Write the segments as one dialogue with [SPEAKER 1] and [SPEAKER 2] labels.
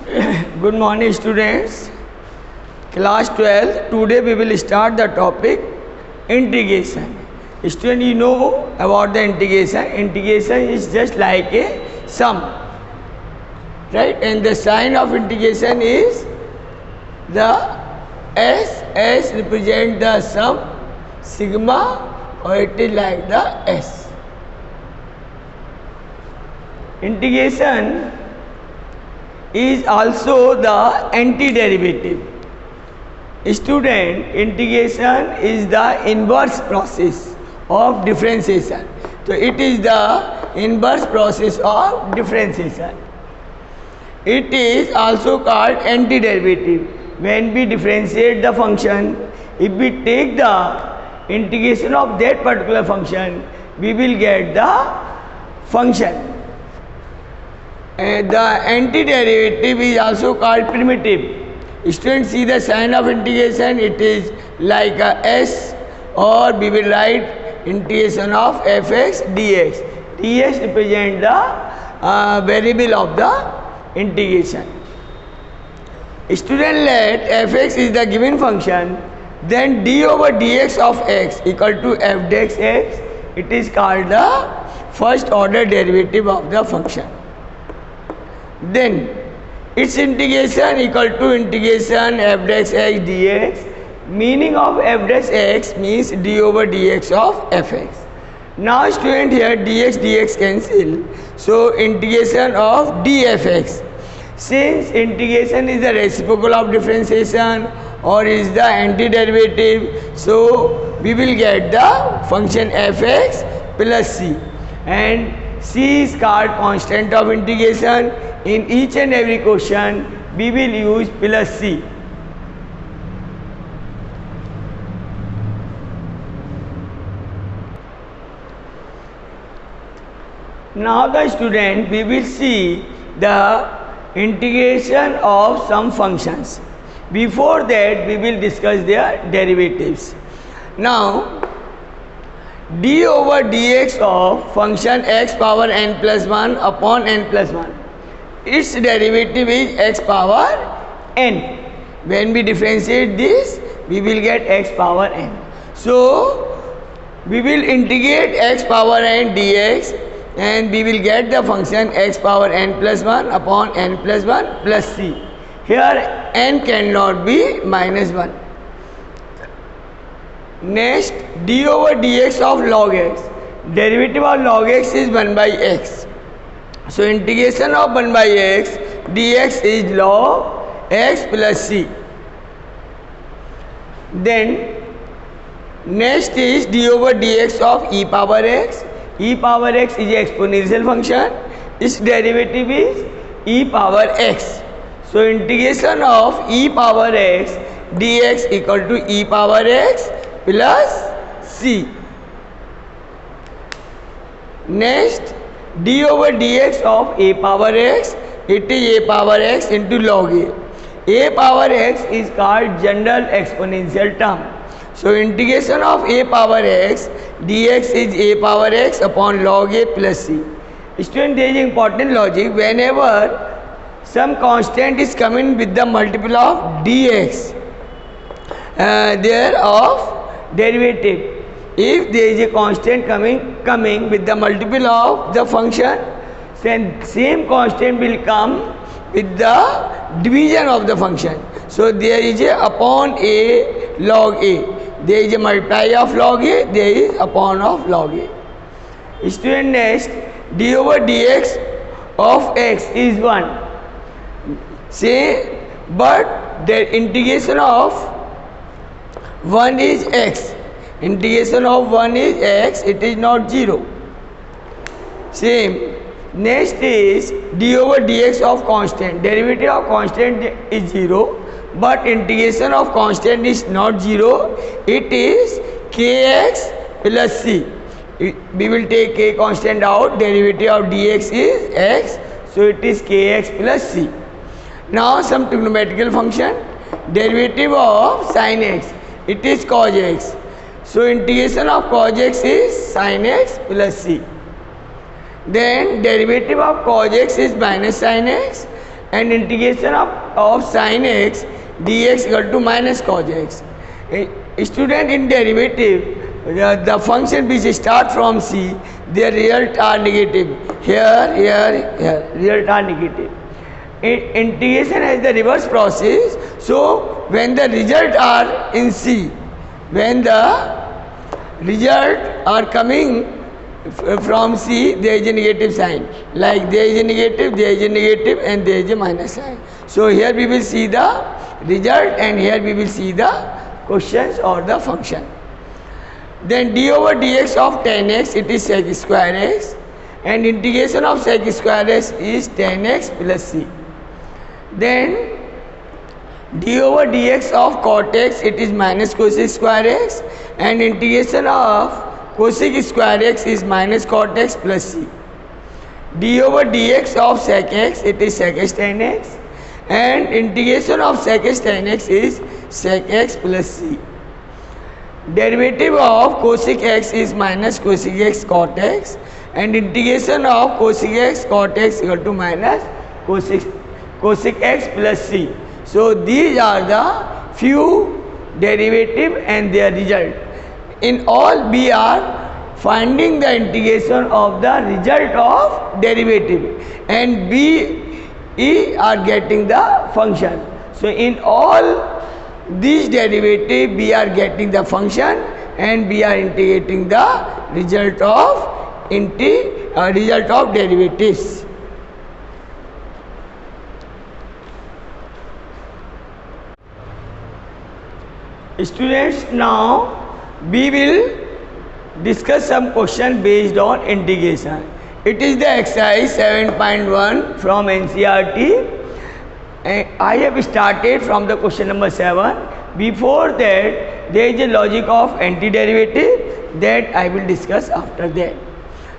[SPEAKER 1] Good morning, students. Class 12. Today we will start the topic integration. Student, you know about the integration. Integration is just like a sum, right? And the sign of integration is the S. S represent the sum, sigma, or it is like the S. Integration is also the antiderivative. Student, integration is the inverse process of differentiation. So it is the inverse process of differentiation. It is also called antiderivative. When we differentiate the function, if we take the integration of that particular function, we will get the function. The antiderivative is also called primitive. Students, see the sign of integration, it is like a S, or we will write integration of fx dx. dx represent the variable of the integration. Student, let fx is the given function, then d over dx of x equal to f dx x, it is called the first order derivative of the function. Then its integration equal to integration f dash x dx. Meaning of f dash x means d over dx of fx. Now student, here dx dx cancel, so integration of dfx. Since integration is the reciprocal of differentiation or is the antiderivative, so we will get the function fx plus c, and c is called constant of integration. In each and every question, we will use plus c. Now the student, we will see the integration of some functions. Before that, we will discuss their derivatives. Now, d over dx of function x power n plus 1 upon n plus 1. Its derivative is x power n. When we differentiate this, we will get x power n. So, we will integrate x power n dx and we will get the function x power n plus 1 upon n plus 1 plus c. Here n cannot be minus 1. Next, d over dx of log x. Derivative of log x is 1 by x. So integration of 1 by x dx is log x plus c. Then next is d over dx of e power x. E power x is an exponential function. Its derivative is e power x. So integration of e power x dx equal to e power x plus c. Next, d over dx of a power x, it is a power x into log a. A power x is called general exponential term. So integration of a power x dx is a power x upon log a plus c. Student, there is important logic. Whenever some constant is coming with the multiple of dx, thereof derivative. If there is a constant coming with the multiple of the function, then same constant will come with the division of the function. So there is a upon a log a. There is a multiply of log a, there is upon of log a. Student, next, d over dx of x is 1. Say, but the integration of 1 is x. Integration of 1 is x, it is not 0. Same. Next is d over dx of constant. Derivative of constant is 0, but integration of constant is not 0. It is kx plus c. We will take k constant out. Derivative of dx is x, so it is kx plus c. Now some trigonometrical function. Derivative of sin x, it is cos x. So integration of cos x is sin x plus c. Then derivative of cos x is minus sin x, and integration of sin x dx equal to minus cos x. Student, in derivative, the function which start from c, their result are negative. Here, result are negative. Integration has the reverse process. So when the result are in c, when the result are coming from c, there is a negative sign. Like there is a negative, and there is a minus sign. So here we will see the result, and here we will see the questions or the function. Then d over dx of tan x, it is sec square x, and integration of sec square x is tan x plus c. Then d over dx of cot x, it is minus cosec square x, and integration of cosec square x is minus cot x plus c. d over dx of sec x, it is sec x tan x, and integration of sec x tan x is sec x plus c. Derivative of cosec x is minus cosec x cot x, and integration of cosec x cot x equal to minus cosec x plus c. So these are the few derivative and their result. In all, we are finding the integration of the result of derivative, and we are getting the function. So in all these derivative, we are getting the function, and we are integrating the result of derivatives. Students, now we will discuss some question based on integration. It is the exercise 7.1 from NCERT. I have started from the question number 7. Before that, there is a logic of antiderivative that I will discuss after that.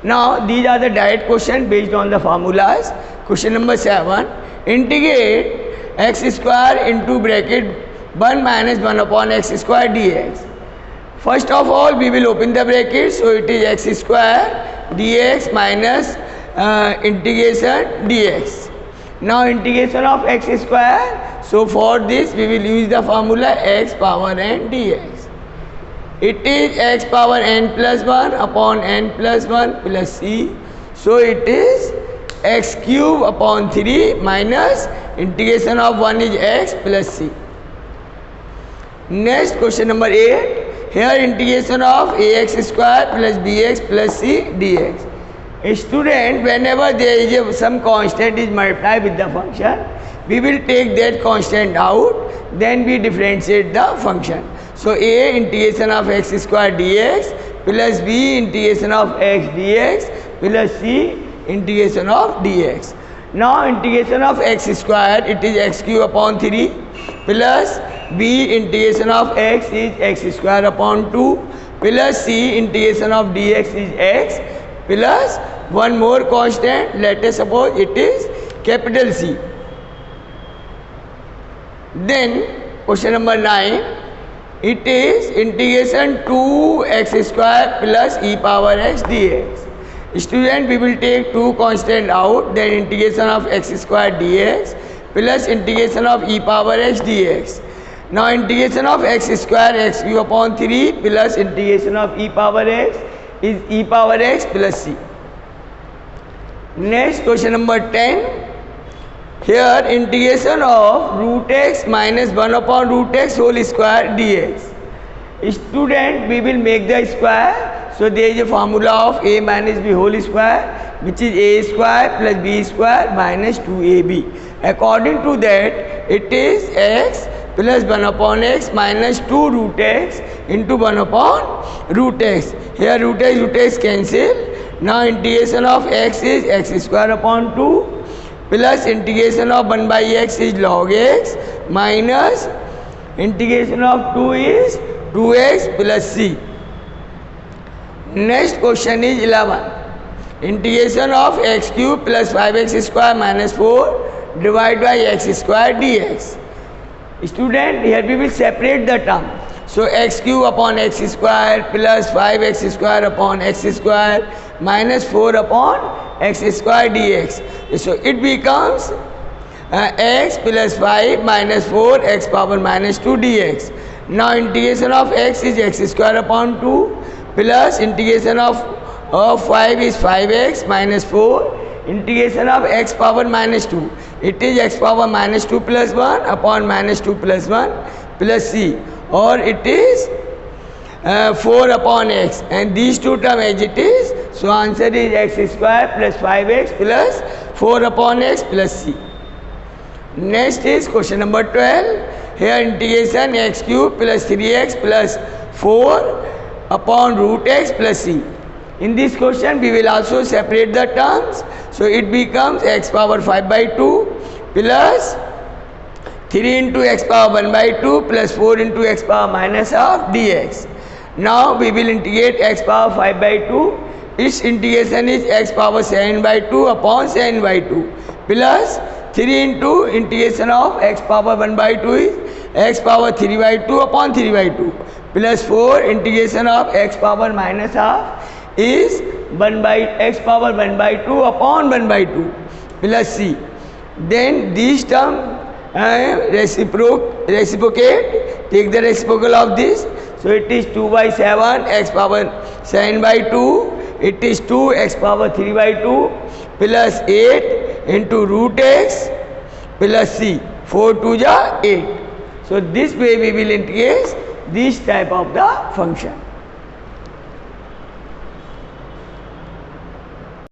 [SPEAKER 1] Now, these are the direct questions based on the formulas. Question number 7. Integrate x square into bracket 1 minus 1 upon x square dx. First of all, we will open the bracket. So, it is x square dx minus integration dx. Now integration of x square, so for this we will use the formula x power n dx. It is x power n plus 1 upon n plus 1 plus c. So it is x cube upon 3 minus integration of 1 is x plus c. Next, question number 8. Here integration of ax square plus bx plus c dx. A student, whenever there is some constant is multiplied with the function, we will take that constant out, then we differentiate the function. So a integration of x square dx plus b integration of x dx plus c integration of dx. Now integration of x square, it is x cube upon 3 plus b integration of x is x square upon 2 plus c integration of dx is x plus one more constant, let us suppose it is capital C. Then question number 9, it is integration 2x square plus e power x dx. Student, we will take two constant out, then integration of x square dx plus integration of e power x dx. Now integration of x square x cube upon 3 plus integration of e power x is e power x plus c. Next, question number 10. Here integration of root x minus 1 upon root x whole square dx. Student, we will make the square. So there is a formula of a minus b whole square, which is a square plus b square minus 2ab. According to that, it is x plus 1 upon x minus 2 root x into 1 upon root x. Here root x cancel. Now integration of x is x square upon 2 plus integration of 1 by x is log x minus integration of 2 is 2x plus c. Next question is 11. Integration of x cube plus 5x square minus 4 divided by x square dx. Student, here we will separate the term. So x cube upon x square plus 5x square upon x square minus 4 upon x square dx. So it becomes x plus 5 minus 4 x power minus 2 dx. Now integration of x is x square upon 2 plus integration of 5 is 5x minus 4 integration of x power minus 2. It is x power minus 2 plus 1 upon minus 2 plus 1 plus c, or it is 4 upon x, and these two terms as it is. So answer is x square plus 5x plus 4 upon x plus c. Next is question number 12. Here integration x cube plus 3x plus 4 upon root x plus c. In this question we will also separate the terms. So it becomes x power 5 by 2 plus 3 into x power 1 by 2 plus 4 into x power minus half dx. Now we will integrate x power 5 by 2. Its integration is x power 7 by 2 upon 7 by 2 plus 3 into integration of x power 1 by 2 is x power 3 by 2 upon 3 by 2 plus 4 integration of x power minus half is 1 by x power 1 by 2 upon 1 by 2 plus c. Then these terms reciprocate, take the reciprocal of this. So it is 2 by 7 x power 7 by 2, it is 2 x power 3 by 2 plus 8 into root x plus c, 4 2 ja 8. So this way we will integrate this type of the function.